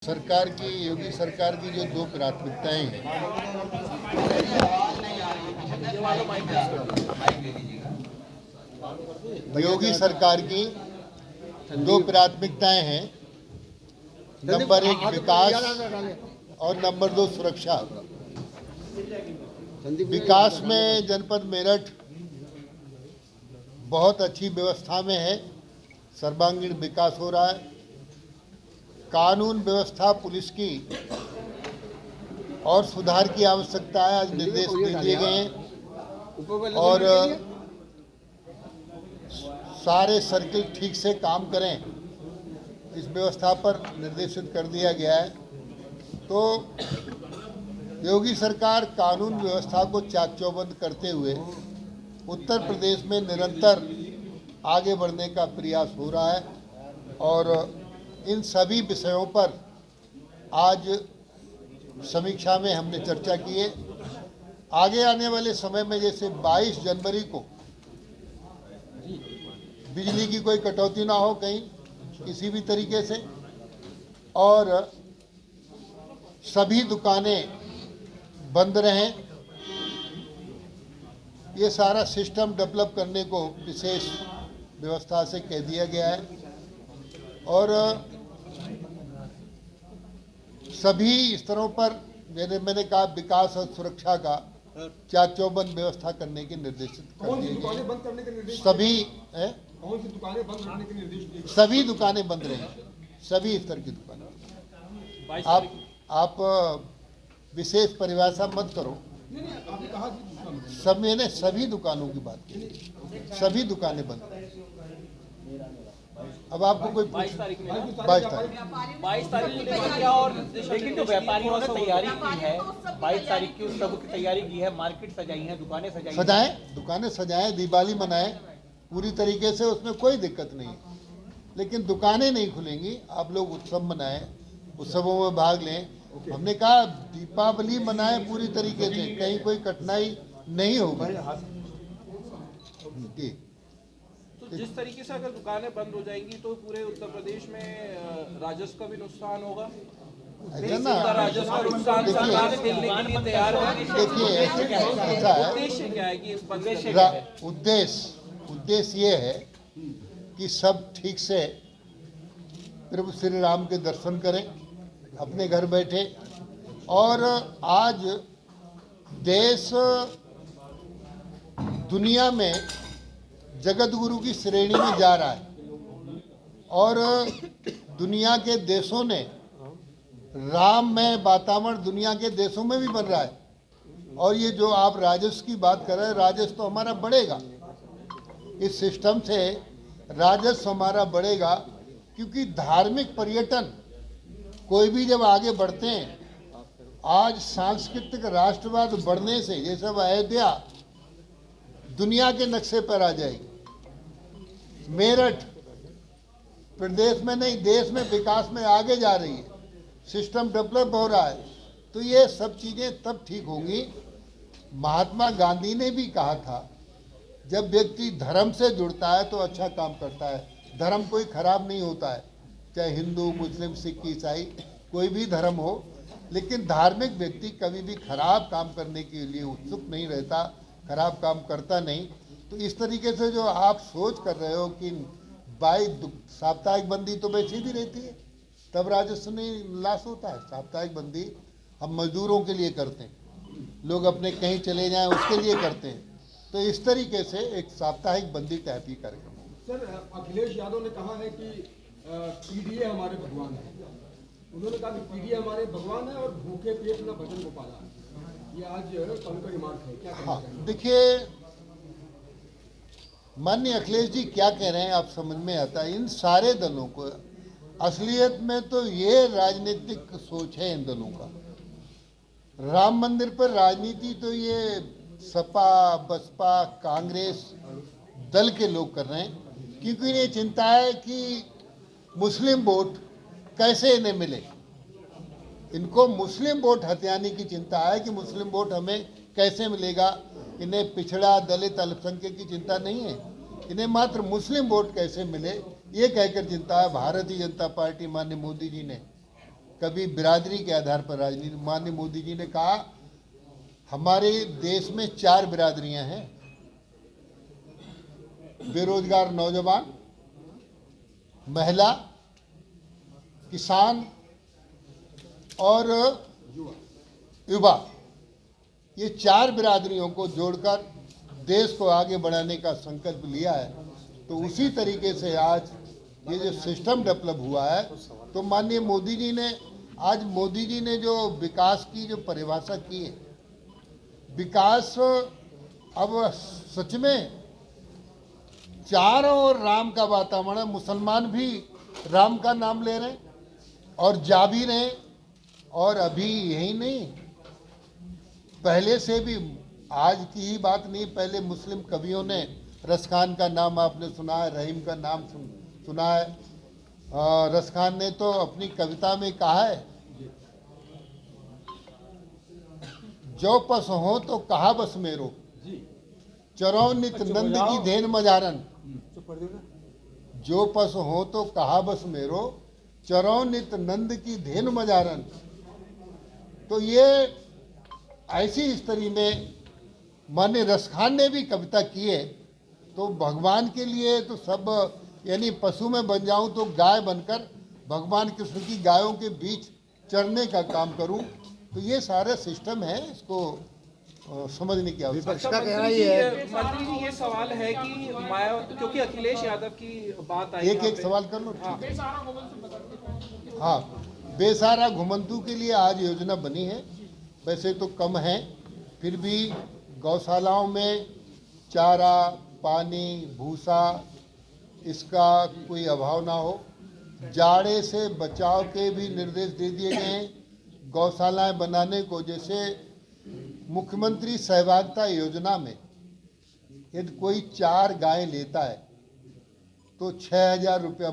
सरकार की योगी सरकार की जो दो प्राथमिकताएं हैं, योगी सरकार की दो प्राथमिकताएं हैं। नंबर एक विकास और नंबर दो सुरक्षा। विकास में जनपद मेरठ बहुत अच्छी व्यवस्था में है, सर्वांगीण विकास हो रहा है। कानून व्यवस्था पुलिस की और सुधार की आवश्यकता है, आज निर्देश दे दिए गए हैं और सारे सर्किल ठीक से काम करें, इस व्यवस्था पर निर्देशित कर दिया गया है। तो योगी सरकार कानून व्यवस्था को चाक चौबंद करते हुए उत्तर प्रदेश में निरंतर आगे बढ़ने का प्रयास हो रहा है और इन सभी विषयों पर आज समीक्षा में हमने चर्चा की है। आगे आने वाले समय में जैसे 22 जनवरी को बिजली की कोई कटौती ना हो कहीं किसी भी तरीके से, और सभी दुकानें बंद रहें, ये सारा सिस्टम डेवलप करने को विशेष व्यवस्था से कह दिया गया है। और सभी स्तरों पर जैसे मैंने कहा विकास और सुरक्षा का चाक चौबंद व्यवस्था करने के निर्देशित कर दिए गए। सभी दुकानें बंद करने के निर्देश, सभी दुकानें बंद रहें, सभी स्तर की दुकानें। आप विशेष परिभाषा मत करो, सब मैंने सभी दुकानों की बात की, सभी दुकानें बंद रहें। अब आपको कोई 22 तारीख और लेकिन जो व्यापारियों ने तैयारी की है 22 तारीख की, उस सब की तैयारी की है, मार्केट सजाई है, दुकानें सजाएं, दिवाली मनाएं पूरी तरीके से, उसमें कोई दिक्कत नहीं है। लेकिन दुकानें नहीं खुलेंगी, आप लोग उत्सव मनाएं, उत्सवों में भाग लें। हमने कहा दीपावली मनाएं पूरी तरीके से, कहीं कोई कठिनाई नहीं होगी। तो जिस तरीके से अगर दुकानें बंद हो जाएंगी तो पूरे उत्तर प्रदेश में राजस्व का भी नुकसान होगा। राजस्व का नुकसान सरकार देने के लिए तैयार है। देखिए ऐसा है, उद्देश्य क्या है कि इस उद्देश्य ये है कि सब ठीक से प्रभु श्री राम के दर्शन करें अपने घर बैठे। और आज देश दुनिया में जगत गुरु की श्रेणी में जा रहा है और दुनिया के देशों ने राममय वातावरण दुनिया के देशों में भी बन रहा है। और ये जो आप राजस्व की बात कर रहे हैं, राजस्व तो हमारा बढ़ेगा, इस सिस्टम से राजस्व हमारा बढ़ेगा, क्योंकि धार्मिक पर्यटन कोई भी जब आगे बढ़ते हैं, आज सांस्कृतिक राष्ट्रवाद बढ़ने से जैसे अयोध्या दुनिया के नक्शे पर आ जाएगी। मेरठ प्रदेश में नहीं देश में विकास में आगे जा रही है, सिस्टम डेवलप हो रहा है। तो ये सब चीज़ें तब ठीक होंगी। महात्मा गांधी ने भी कहा था, जब व्यक्ति धर्म से जुड़ता है तो अच्छा काम करता है। धर्म कोई खराब नहीं होता है, चाहे हिंदू मुस्लिम सिख ईसाई कोई भी धर्म हो, लेकिन धार्मिक व्यक्ति कभी भी खराब काम करने के लिए उत्सुक नहीं रहता, खराब काम करता नहीं। तो इस तरीके से जो आप सोच कर रहे हो कि साप्ताहिक बंदी तो वैसे भी रहती है, तब राजस्व नहीं लॉस होता है। साप्ताहिक बंदी हम मजदूरों के लिए करते हैं, लोग अपने कहीं चले जाएं उसके लिए करते हैं। तो इस तरीके से एक साप्ताहिक बंदी टाइप ही कार्यक्रम। सर, अखिलेश यादव ने कहा है कि पीडीए हमारे भगवान है। उन्होंने कहा कि पीडीए हमारे भगवान है और भूखे पेट न भजन को पाला। ये आज उनका रिमार्क है, क्या कहना चाहिए? देखिए माननीय अखिलेश जी क्या कह रहे हैं आप समझ में आता है। इन सारे दलों को असलियत में तो ये राजनीतिक सोच है इन दलों का। राम मंदिर पर राजनीति तो ये सपा बसपा कांग्रेस दल के लोग कर रहे हैं, क्योंकि इन्हें चिंता है कि मुस्लिम वोट कैसे इन्हें मिले। इनको मुस्लिम वोट हथियाने की चिंता है कि मुस्लिम वोट हमें कैसे मिलेगा। इन्हें पिछड़ा दलित अल्पसंख्यक की चिंता नहीं है, इन्हें मात्र मुस्लिम वोट कैसे मिले ये कहकर चिंता है। भारतीय जनता पार्टी माननीय मोदी जी ने कभी बिरादरी के आधार पर राजनीति। माननीय मोदी जी ने कहा हमारे देश में 4 बिरादरियां हैं, बेरोजगार नौजवान, महिला, किसान और युवा। ये 4 बिरादरियों को जोड़कर देश को आगे बढ़ाने का संकल्प लिया है। तो उसी तरीके से आज ये जो सिस्टम डेवलप हुआ है, तो माननीय मोदी जी ने आज मोदी जी ने जो विकास की जो परिभाषा की है, विकास अब सच में चारों ओर राम का वातावरण है। मुसलमान भी राम का नाम ले रहे हैं और जा भी रहे हैं। और अभी यही नहीं, पहले से भी, आज की ही बात नहीं, पहले मुस्लिम कवियों ने रस खान का नाम आपने सुना है, रहीम का नाम सुना है। रस खान ने तो अपनी कविता में कहा है, जो पस हो तो कहा बस मेरो, चरौ नित नंद की धेन मजारन। जो पस हो तो कहा बस मेरो, चरौ नित नंद की धेन मजारन। तो ये ऐसी स्थिति में माननीय रस खान ने भी कविता की है। तो भगवान के लिए तो सब, यानी पशु में बन जाऊं तो गाय बनकर भगवान कृष्ण की गायों के बीच चरने का काम करूं। तो ये सारे सिस्टम है, इसको समझने की आवश्यकता है। मंत्री जी ये सवाल है कि मायावती, क्योंकि अखिलेश यादव की बात आई, एक सवाल कर लो। हाँ, बेसहारा घुमंतू के लिए आज योजना बनी है। वैसे तो कम है, फिर भी गौशालाओं में चारा, पानी, भूसा, इसका कोई अभाव ना हो। जाड़े से बचाव के भी निर्देश दे दिए गए हैं गौशालाएं बनाने को। जैसे मुख्यमंत्री सहभागिता योजना में यदि कोई 4 गायें लेता है तो 6,000 रुपया